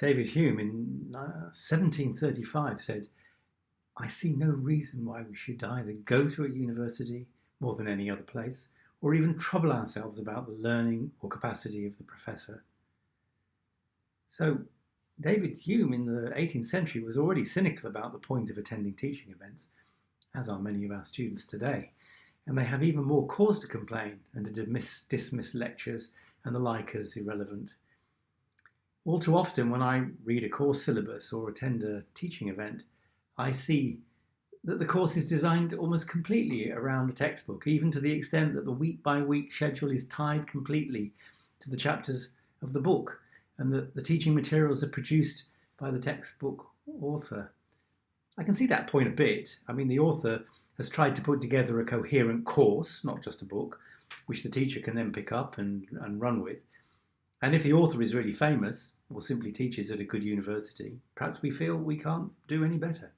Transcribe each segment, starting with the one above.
David Hume in 1735 said, "I see no reason why we should either go to a university more than any other place, or even trouble ourselves about the learning or capacity of the professor." So David Hume in the 18th century was already cynical about the point of attending teaching events, as are many of our students today. And they have even more cause to complain and to dismiss lectures and the like as irrelevant. All too often when I read a course syllabus or attend a teaching event, I see that the course is designed almost completely around a textbook, even to the extent that the week-by-week schedule is tied completely to the chapters of the book, and that the teaching materials are produced by the textbook author. I can see that point a bit. I mean, the author has tried to put together a coherent course, not just a book, which the teacher can then pick up and run with. And if the author is really famous, or simply teaches at a good university, perhaps we feel we can't do any better.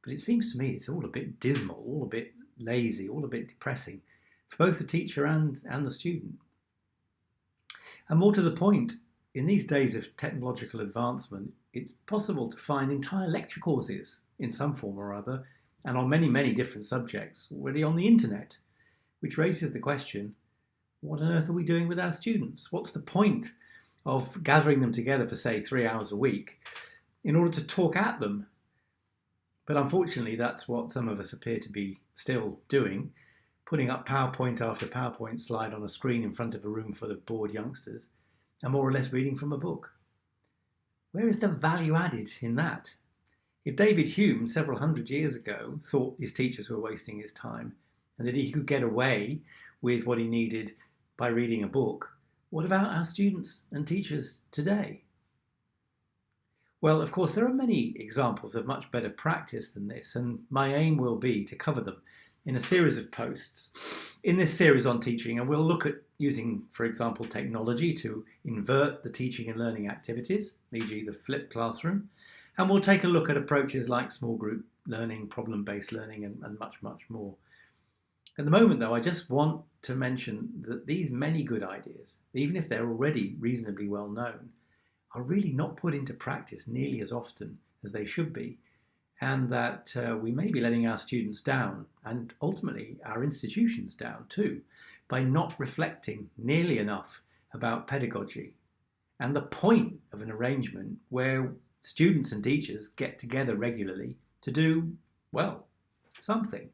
But it seems to me it's all a bit dismal, all a bit lazy, all a bit depressing for both the teacher and the student. And more to the point, in these days of technological advancement, it's possible to find entire lecture courses in some form or other, and on many, many different subjects already on the internet, which raises the question, what on earth are we doing with our students? What's the point of gathering them together for, say, 3 hours a week in order to talk at them? But unfortunately, that's what some of us appear to be still doing, putting up PowerPoint after PowerPoint slide on a screen in front of a room full of bored youngsters, and more or less reading from a book. Where is the value added in that? If David Hume, several hundred years ago, thought his teachers were wasting his time and that he could get away with what he needed by reading a book, what about our students and teachers today? Well, of course, there are many examples of much better practice than this, and my aim will be to cover them in a series of posts in this series on teaching, and we'll look at using, for example, technology to invert the teaching and learning activities, e.g. the flipped classroom, and we'll take a look at approaches like small group learning, problem-based learning, and much, much more. At the moment, though, I just want to mention that these many good ideas, even if they're already reasonably well known, are really not put into practice nearly as often as they should be, and that we may be letting our students down, and ultimately our institutions down too, by not reflecting nearly enough about pedagogy and the point of an arrangement where students and teachers get together regularly to do, well, something.